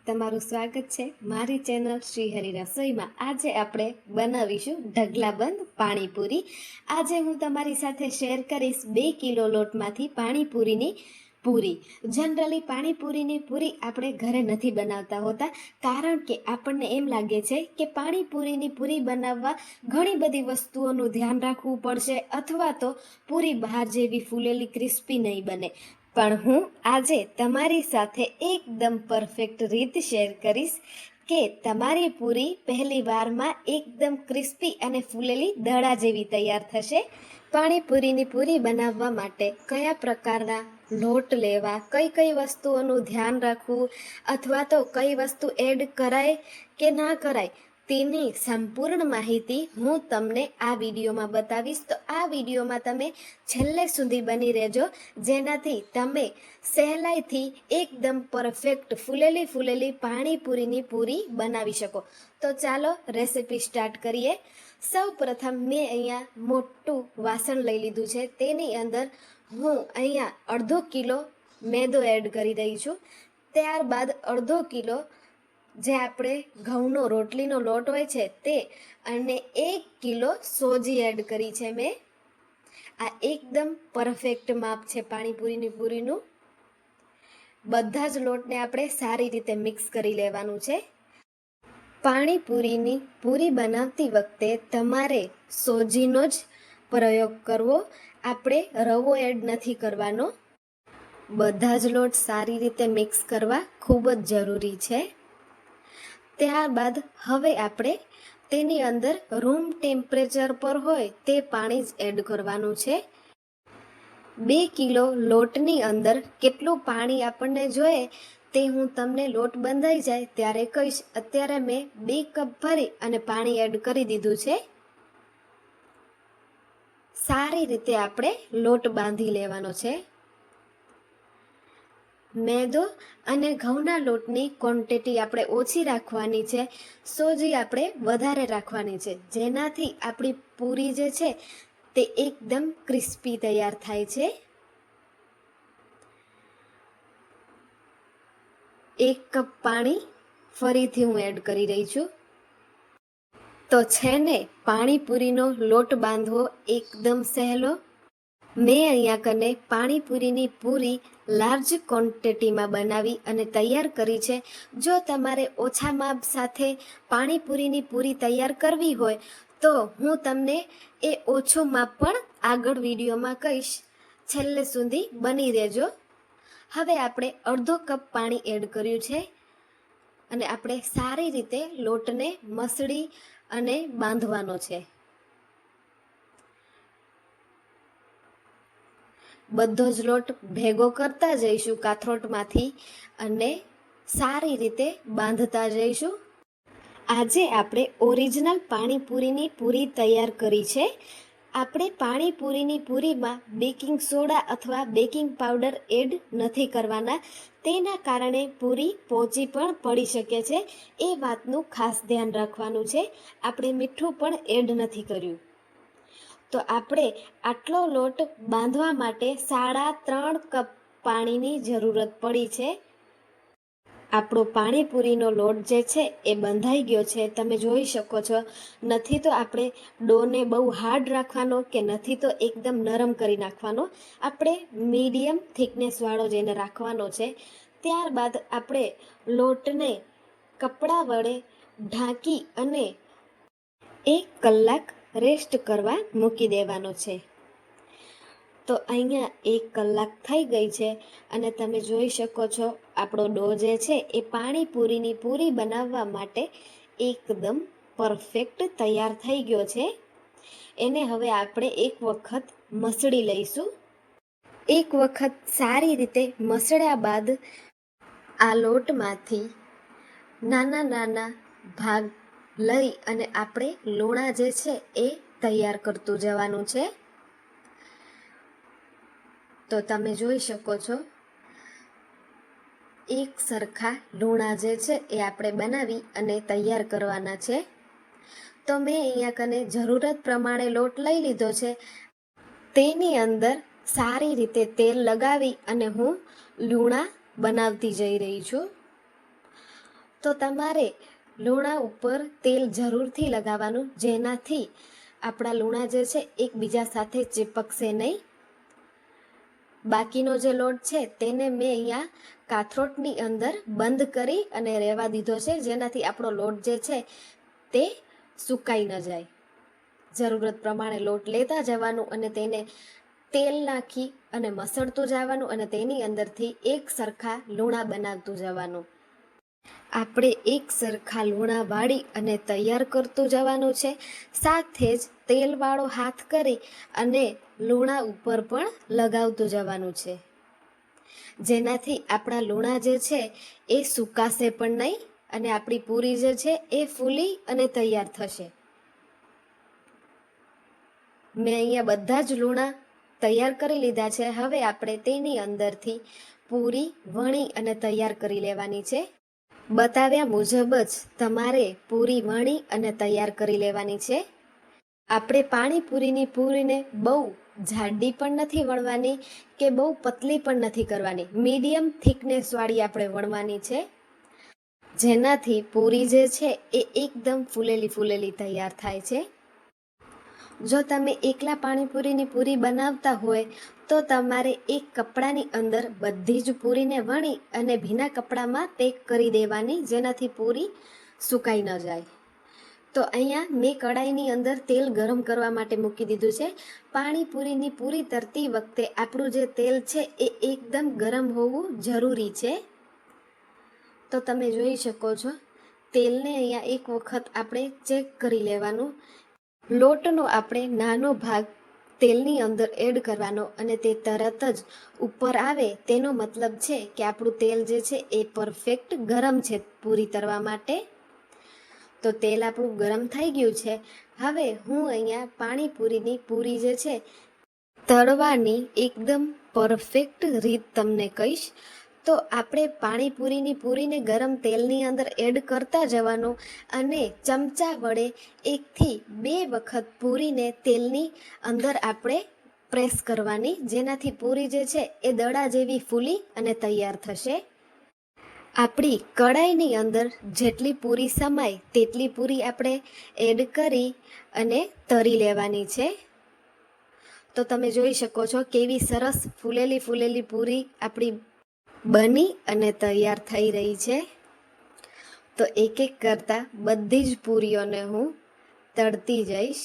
તમારું સ્વાગત છે મારી ચેનલ શ્રી હરિ રસોઈમાં। આજે આપણે બનાવીશું ઢગલાબંધ પાણીપુરી। આજે હું તમારી સાથે શેર કરીશ 2 કિલો લોટમાંથી પાણીપુરીની પૂરી। જનરલી પાણીપુરીની પૂરી આપણે ઘરે નથી બનાવતા હોતા, કારણ કે આપણને એમ લાગે છે કે પાણીપુરીની પૂરી બનાવવા ઘણી બધી વસ્તુઓનું ધ્યાન રાખવું પડશે, અથવા તો પૂરી બહાર જેવી ફૂલેલી ક્રિસ્પી નહીં બને। પણ હું આજે તમારી સાથે એકદમ પરફેક્ટ રીત શેર કરીશ કે તમારી પૂરી પહેલી વારમાં એકદમ ક્રિસ્પી અને ફૂલેલી દડા જેવી તૈયાર થશે। પાણીપુરીની પૂરી બનાવવા માટે કયા પ્રકારના લોટ લેવા, કઈ કઈ વસ્તુઓનું ધ્યાન રાખવું, અથવા તો કઈ વસ્તુ એડ કરાય કે ના કરાય, તેની સંપૂર્ણ માહિતી હું તમને આ વિડીયોમાં બતાવીશ। તો આ વિડીયોમાં તમે છેલ્લે સુધી બની રહેજો, જેનાથી તમે સહેલાઈથી એકદમ પરફેક્ટ ફૂલેલી પાણીપુરીની પૂરી બનાવી શકો। તો ચાલો રેસિપી સ્ટાર્ટ કરીએ। સૌ પ્રથમ મેં અહીંયા મોટું વાસણ લઈ લીધું છે, તેની અંદર હું અહીંયા 1/2 કિલો મેદો એડ કરી રહી છું। ત્યારબાદ 1/2 કિલો જે આપણે ઘઉંનો રોટલીનો લોટ હોય છે તે, અને 1 કિલો સોજી એડ કરી છે મેં। આ એકદમ પરફેક્ટ માપ છે પાણીપુરીની પૂરીનું। બધા જ લોટને આપણે સારી રીતે મિક્સ કરી લેવાનું છે। પાણીપુરીની પૂરી બનાવતી વખતે તમારે સોજીનો જ પ્રયોગ કરવો, આપણે રવો એડ નથી કરવાનો। બધા જ લોટ સારી રીતે મિક્સ કરવા ખૂબ જ જરૂરી છે। ત્યારબાદ હવે આપણે તેની અંદર રૂમ ટેમ્પરેચર પર હોય તે પાણી જ એડ કરવાનું છે। 2 કિલો લોટની અંદર કેટલું પાણી આપણને જોઈએ તે હું તમને લોટ બંધાઈ જાય ત્યારે કહીશ। અત્યારે મેં 2 કપ ભરી અને પાણી એડ કરી દીધું છે। સારી રીતે આપણે લોટ બાંધી લેવાનો છે। મેદો અને ઘઉંના લોટની ક્વોન્ટિટી આપણે ઓછી રાખવાની છે, સોજી આપણે વધારે રાખવાની છે, જેનાથી આપણી પૂરી જે છે તે એકદમ ક્રિસ્પી તૈયાર થાય છે। 1 કપ પાણી ફરીથી હું એડ કરી રહી છું। તો છે ને પાણીપુરીનો લોટ બાંધવો એકદમ સહેલો। મેં અહીંયા કને પાણીપુરીની પૂરી લાર્જ ક્વોન્ટિટીમાં બનાવી અને તૈયાર કરી છે। જો તમારે ઓછા માપ સાથે પાણીપુરીની પૂરી તૈયાર કરવી હોય તો હું તમને એ ઓછું માપ પણ આગળ વિડીયોમાં કહીશ, છેલ્લે સુધી બની રહેજો। હવે આપણે 1/2 કપ પાણી એડ કર્યું છે અને આપણે સારી રીતે લોટને મસળી અને બાંધવાનો છે। બધો જ લોટ ભેગો કરતા જઈશું કાથરોટમાંથી અને સારી રીતે બાંધતા જઈશું। આજે આપણે ઓરિજિનલ પાણીપુરીની પૂરી તૈયાર કરી છે। આપણે પાણીપુરીની પૂરીમાં બેકિંગ સોડા અથવા બેકિંગ પાવડર એડ નથી કરવાના, તેના કારણે પૂરી પોચી પણ પડી શકે છે, એ વાતનું ખાસ ધ્યાન રાખવાનું છે। આપણે મીઠું પણ એડ નથી કર્યું। તો આપણે આટલો લોટ બાંધવા માટે 3.5 કપ પાણીની જરૂરત પડી છે। આપણો પાણીપુરીનો લોટ જે છે એ બંધાઈ ગયો છે, તમે જોઈ શકો છો। નથી તો આપણે ડોને બહુ હાર્ડ રાખવાનો કે નથી તો એકદમ નરમ કરી નાખવાનો, આપણે મીડિયમ થિકનેસવાળો જેને રાખવાનો છે। ત્યારબાદ આપણે લોટને કપડાં વડે ઢાંકી અને 1 કલાક રેસ્ટ કરવા મૂકી દેવાનો છે। તો અહીંયા 1 કલાક થઈ ગઈ છે અને તમે જોઈ શકો છો આપણો ડો જે છે એ પાણીપુરીની પૂરી બનાવવા માટે એકદમ પરફેક્ટ તૈયાર થઈ ગયો છે। એને હવે આપણે એક વખત મસળી લઈશું। એક વખત સારી રીતે મસળ્યા બાદ આ લોટમાંથી નાના નાના ભાગ લઈ અને આપણે લોણા જે છે એ તૈયાર કરતું જવાનું છે। તો તમે જોઈ શકો છો એક સરખા લોણા જે છે એ આપણે બનાવી અને તૈયાર કરવાના છે। તો મેં અહીંયા કને જરૂરત પ્રમાણે લોટ લઈ લીધો છે, તેની અંદર સારી રીતે તેલ લગાવી અને હું લૂણા બનાવતી જઈ રહી છું। તો તમારે લૂણા ઉપર તેલ જરૂરથી લગાવવાનું, જેનાથી આપણા લૂણા જે છે એકબીજા સાથે ચીપકશે નહીં. બાકીનો જે લોટ છે તેને મેં અહીંયા કાથરોટની અંદર બંધ કરી અને રહેવા દીધો છે, જેનાથી આપણો લોટ જે છે તે સુકાઈ ન જાય. જરૂરત પ્રમાણે લોટ લેતા જવાનું અને તેને તેલ નાખી અને મસળતું જવાનું અને તેની અંદરથી એક સરખા લૂણા બનાવતું જવાનું. આપણે એક સરખા લૂણા વાળી અને તૈયાર કરતું જવાનું છે. સાથે જ તેલવાળો હાથ કરી અને લૂણા ઉપર પણ લગાવતું જવાનું છે, જેનાથી આપણા લૂણા જે છે એ સુકાશે પણ નહીં અને આપણી પૂરી જે છે એ ફૂલી અને તૈયાર થશે. મેં અહીંયા બધા જ લૂણા તૈયાર કરી લીધા છે. હવે આપણે તેની અંદરથી પૂરી વણી અને તૈયાર કરી લેવાની છે. બતાવ્યા મુજબ જ તમારે પૂરી વણી અને તૈયાર કરી લેવાની છે. આપણે પાણીપુરીની પૂરીને બહુ જાડી પણ નથી વણવાની કે બહુ પતલી પણ નથી કરવાની. મીડિયમ થિકનેસવાળી આપણે વણવાની છે, જેનાથી પૂરી જે છે એ એકદમ ફૂલેલી તૈયાર થાય છે. જો તમે એકલા પાણીપુરીની પૂરી બનાવતા હોય તો તમારે એક કપડાની અંદર બધી જ પૂરીને વણી અને ભીના કપડામાં પેક કરી દેવાની, જેનાથી પૂરી સુકાઈ ન જાય. તો અહીંયા મેં કડાઈની અંદર તેલ ગરમ કરવા માટે મૂકી દીધું છે. પાણીપુરીની પૂરી તરતી વખતે આપણું જે તેલ છે એ એકદમ ગરમ હોવું જરૂરી છે. તો તમે જોઈ શકો છો, તેલને અહીંયા એક વખત આપણે ચેક કરી લેવાનું. લોટનો આપણે નાનો ભાગ તેલની અંદર એડ કરવાનો અને તે તરત જ ઉપર આવે તેનો મતલબ છે કે આપણું તેલ જે છે એ પરફેક્ટ ગરમ છે પૂરી તળવા માટે. તો તેલ આપણું ગરમ થઈ ગયું છે. હવે હું અહીંયા પાણીપુરીની પૂરી જે છે તળવાની એકદમ પરફેક્ટ રીત તમને કહીશ. તો આપણે પાણીપુરીની પૂરીને ગરમ તેલની અંદર એડ કરતા જવાનું અને ચમચા વડે 1 થી 2 વખત પૂરીને તેલની અંદર આપણે પ્રેસ કરવાની, જેનાથી પૂરી જે છે એ દડા જેવી ફૂલી અને તૈયાર થશે. આપણી કડાઈની અંદર જેટલી પૂરી સમાય તેટલી પૂરી આપણે એડ કરી અને તળી લેવાની છે. તો તમે જોઈ શકો છો કેવી સરસ ફૂલેલી પૂરી આપણી બની અને તૈયાર થઈ રહી છે. તો એક એક કરતા બધી જ પૂરીઓને હું તળતી જઈશ.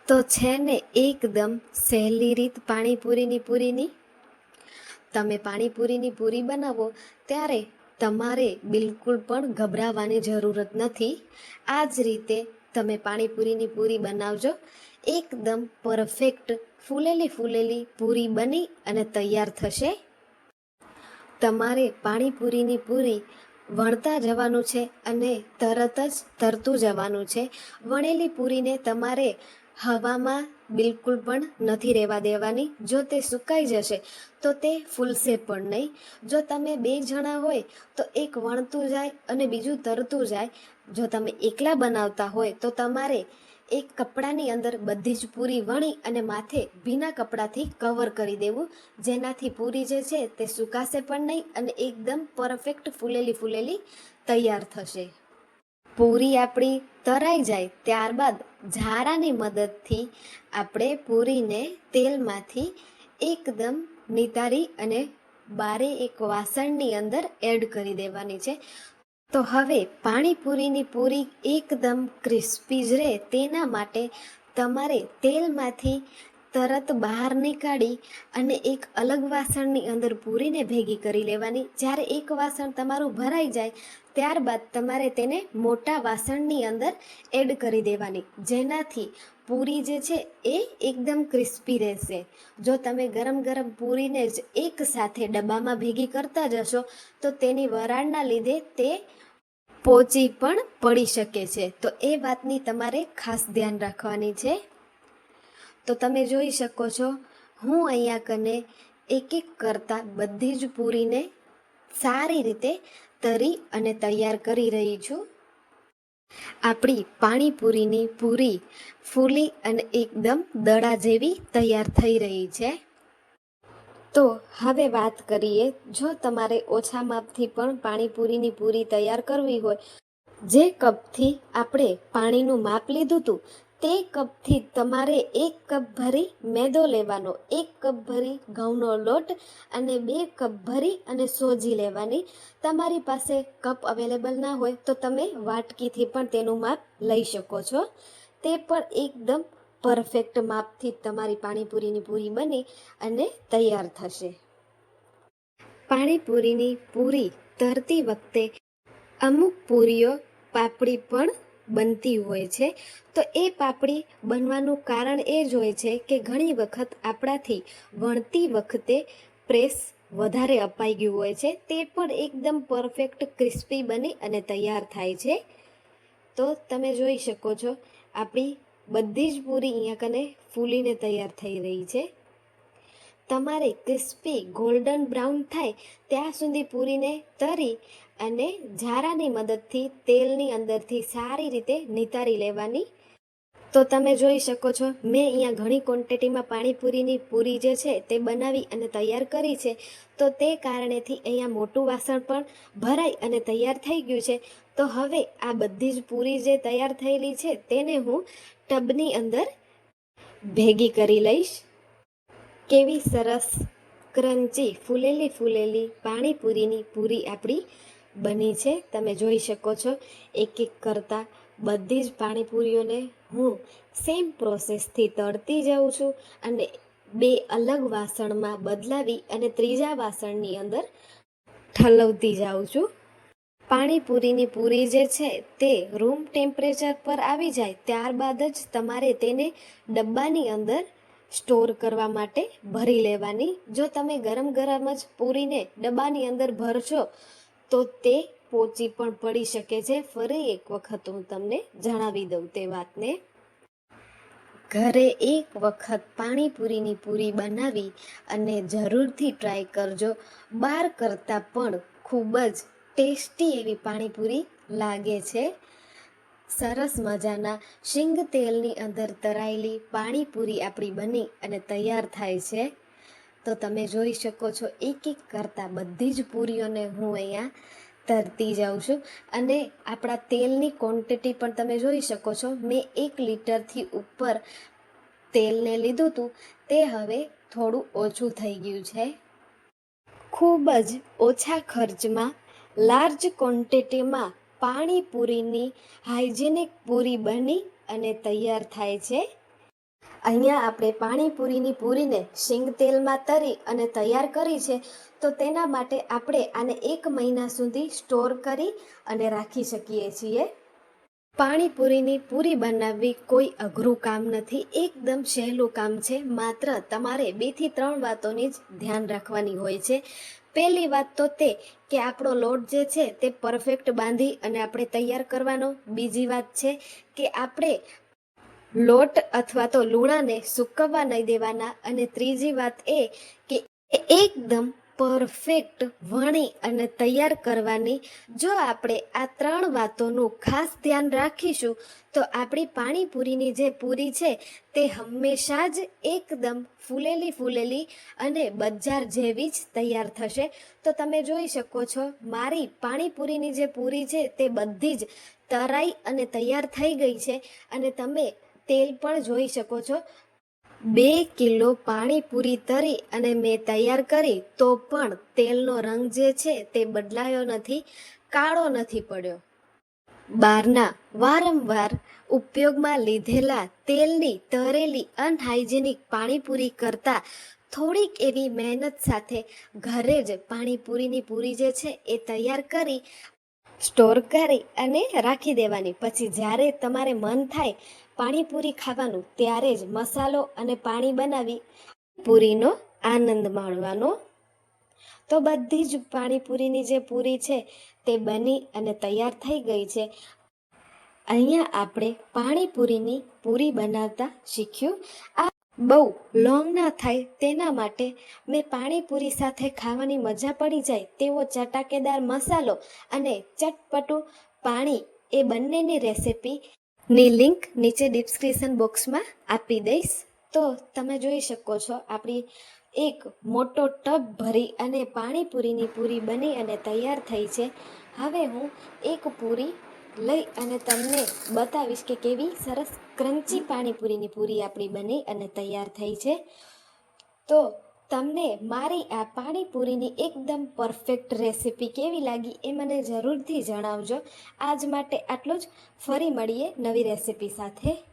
તો છે ને એકદમ સહેલી રીત પાણીપુરીની પૂરીની. તમે પાણીપુરીની પૂરી બનાવો ત્યારે તમારે બિલકુલ પણ ગભરાવાની જરૂરત નથી. આ જ રીતે તમે પાણીપુરીની પૂરી બનાવજો. એકદમ પરફેક્ટ ફૂલેલી પૂરી બની અને તૈયાર થશે. તમારે પાણીપુરીની પૂરી વણતા જવાનું છે અને તરત જ તરતું જવાનું છે. વણેલી પૂરીને તમારે હવામાં બિલકુલ પણ નથી રહેવા દેવાની. જો તે સુકાઈ જશે તો તે ફૂલશે પણ નહીં. જો તમે 2 જણા હોય તો એક વણતું જાય અને બીજું તરતું જાય. જો તમે એકલા બનાવતા હોય તો તમારે એક કપડાની અંદર બધી જ પૂરી વણી અને માથે ભીના કપડાથી કવર કરી દેવું, જેનાથી પૂરી જે છે તે સુકાશે પણ નહીં અને એકદમ પરફેક્ટ ફૂલેલી તૈયાર થશે. પૂરી આપણી તરાઈ જાય ત્યારબાદ ઝારાની મદદથી આપણે પૂરીને તેલમાંથી એકદમ નિતારી અને બારે એક વાસણની અંદર એડ કરી દેવાની છે. તો હવે પાણીપુરીની પૂરી એકદમ ક્રિસ્પી જ રહે તેના માટે તમારે તેલમાંથી તરત બહાર નીકાળી અને એક અલગ વાસણની અંદર પૂરીને ભેગી કરી લેવાની. જ્યારે એક વાસણ તમારું ભરાઈ જાય ત્યારબાદ તમારે તેને મોટા વાસણની અંદર એડ કરી દેવાની, જેનાથી પૂરી જે છે એ એકદમ ક્રિસ્પી રહેશે. જો તમે ગરમ પૂરીને જ એક સાથે ડબ્બામાં ભેગી કરતા જશો તો તેની વરાળના લીધે તે પોચી પણ પડી શકે છે. તો એ વાતની તમારે ખાસ ધ્યાન રાખવાની છે. તો તમે જોઈ શકો છો, હું અહીંયા કને એક એક કરતા બધી જ પૂરીને સારી રીતે તરી અને તૈયાર કરી રહી છું. આપણી પાણીપુરીની પૂરી ફૂલી અને એકદમ દડા જેવી તૈયાર થઈ રહી છે. તો હવે વાત કરીએ, જો તમારે ઓછા માપથી પણ પાણીપુરીની પૂરી તૈયાર કરવી હોય, જે કપથી આપણે પાણીનું માપ લીધું હતું તે કપથી તમારે 1 કપ ભરી મેદો લેવાનો, 1 કપ ભરી ઘઉંનો લોટ અને 2 કપ ભરી અને સોજી લેવાની. તમારી પાસે કપ અવેલેબલ ના હોય તો તમે વાટકીથી પણ તેનું માપ લઈ શકો છો. તે પણ એકદમ પરફેક્ટ માપથી તમારી પાણીપુરીની પૂરી બની અને તૈયાર થશે. પાણીપુરીની પૂરી તરતી વખતે અમુક પૂરીઓ પાપડી પણ બનતી હોય છે. તો એ પાપડી બનવાનું કારણ એ જ હોય છે કે ઘણી વખત આપણાથી વણતી વખતે પ્રેસ વધારે અપાઈ ગયું હોય છે. તે પણ એકદમ પરફેક્ટ ક્રિસ્પી બની અને તૈયાર થાય છે. તો તમે જોઈ શકો છો આપણી બધી જ પૂરી અહીંયા કને ફૂલીને તૈયાર થઈ રહી છે. તમારે ક્રિસ્પી ગોલ્ડન બ્રાઉન થાય ત્યાં સુધી પૂરીને તરી અને ઝારાની મદદથી તેલની અંદરથી સારી રીતે નિતારી લેવાની. તો તમે જોઈ શકો છો મેં અહીંયા ઘણી ક્વોન્ટિટીમાં પાણીપુરીની પૂરી જે છે તે બનાવી અને તૈયાર કરી છે. તો તે કારણેથી અહીંયા મોટું વાસણ પણ ભરાઈ અને તૈયાર થઈ ગયું છે. તો હવે આ બધી જ પૂરી જે તૈયાર થયેલી છે તેને હું ટબની અંદર ભેગી કરી લઈશ. કેવી સરસ ક્રન્ચી ફૂલેલી પાણીપુરીની પૂરી આપણી બની છે. તમે જોઈ શકો છો એક એક કરતાં બધી જ પાણીપુરીઓને હું સેમ પ્રોસેસથી તળતી જાઉં છું અને 2 અલગ વાસણમાં બદલાવી અને ત્રીજા વાસણની અંદર ઠલવતી જાઉં છું. પાણીપુરીની પૂરી જે છે તે રૂમ ટેમ્પરેચર પર આવી જાય ત્યારબાદ જ તમારે તેને ડબ્બાની અંદર સ્ટોર કરવા માટે ભરી લેવાની. જો તમે ગરમ જ પૂરીને ડબ્બાની અંદર ભરશો તો તે પોચી પણ પડી શકે છે. ફરી એક વખત હું તમને જણાવી દઉં તે વાતને. ઘરે એક વખત પાણીપુરીની પૂરી બનાવી અને જરૂરથી ટ્રાય કરજો. બહાર કરતાં પણ ખૂબ જ ટેસ્ટી એવી પાણીપુરી લાગે છે. સરસ મજાના શીંગ તેલની અંદર તરાયેલી પાણીપુરી આપણી બની અને તૈયાર થાય છે. તો તમે જોઈ શકો છો એક એક કરતાં બધી જ પૂરીઓને હું અહીંયા તરતી જાઉં છું અને આપણા તેલની ક્વોન્ટિટી પણ તમે જોઈ શકો છો. મેં 1 લીટરથી ઉપર તેલને લીધું હતું, તે હવે થોડું ઓછું થઈ ગયું છે. ખૂબ જ ઓછા ખર્ચમાં લાર્જ ક્વોન્ટિટીમાં પાણીપુરીની હાઇજેનિક પૂરી બની અને તૈયાર થાય છે. અહીંયા આપણે પાણીપુરીની પૂરીને શીંગ તેલમાં તરી અને તૈયાર કરી છે. તો તેના માટે આપણે આને 1 મહિના સુધી સ્ટોર કરી અને રાખી શકીએ છીએ. પાણીપુરીની પૂરી બનાવવી કોઈ અઘરું કામ નથી, એકદમ સહેલું કામ છે. માત્ર તમારે 2 થી 3 વાતોની જ ધ્યાન રાખવાની હોય છે. પહેલી વાત તો તે કે આપણો લોટ જે છે તે પરફેક્ટ બાંધી અને આપણે તૈયાર કરવાનો. બીજી વાત છે કે આપણે લોટ અથવા તો લૂણાને સૂકવવા નહીં દેવાના. અને ત્રીજી વાત એ કે એકદમ પરફેક્ટ વણી અને તૈયાર કરવાની. જો આપણે આ 3 વાતોનું ખાસ ધ્યાન રાખીશું તો આપણી પાણીપુરીની જે પૂરી છે તે હંમેશા જ એકદમ ફૂલેલી અને બજાર જેવી જ તૈયાર થશે. તો તમે જોઈ શકો છો મારી પાણીપુરીની જે પૂરી છે તે બધી જ તરાઈ અને તૈયાર થઈ ગઈ છે. અને તમે તેલ પણ જોઈ શકો છો. 2 કિલો પાણીપુરી તરી અને મેં તૈયાર કરી તો પણ તેલનો રંગ જે છે તે બદલાયો નથી, કાળો નથી પડ્યો. બહારના વારંવાર ઉપયોગમાં લીધેલા તેલની તળેલી અનહાઇજેનિક પાણીપુરી કરતાં થોડીક એવી મહેનત સાથે ઘરે જ પાણીપુરીની પૂરી જે છે એ તૈયાર કરી સ્ટોર કરી અને રાખી દેવાની. પછી જ્યારે તમારે મન થાય પાણીપુરી ખાવાનું ત્યારે જ મસાલો અને પાણી બનાવી પૂરીનો આનંદ માણવાનો. તો બધી જ પાણીપુરીની જે પૂરી છે તે બની અને તૈયાર થઈ ગઈ છે. અહીંયા આપણે પાણીપુરીની પૂરી બનાવતા શીખ્યું. આ બહુ લોંગ ના થાય તેના માટે મેં પાણીપુરી સાથે ખાવાની મજા પડી જાય તેવો ચટાકેદાર મસાલો અને ચટપટું પાણી એ બંનેની રેસિપીની લિંક નીચે ડિસ્ક્રિપ્શન બોક્સમાં આપી દઈશ. તો તમે જોઈ શકો છો આપણી એક મોટો ટબ ભરી અને પાણીપુરીની પૂરી બની અને તૈયાર થઈ છે. હવે હું એક પૂરી લઈ અને તમને બતાવીશ કે કેવી સરસ ક્રન્ચી પાણીપુરીની પૂરી આપણી બની અને તૈયાર થઈ છે. તો તમને મારી આ પાણીપુરીની એકદમ પરફેક્ટ રેસીપી કેવી લાગી એ મને જરૂરથી જણાવજો. આજ માટે આટલું જ. ફરી મળીએ નવી રેસીપી સાથે.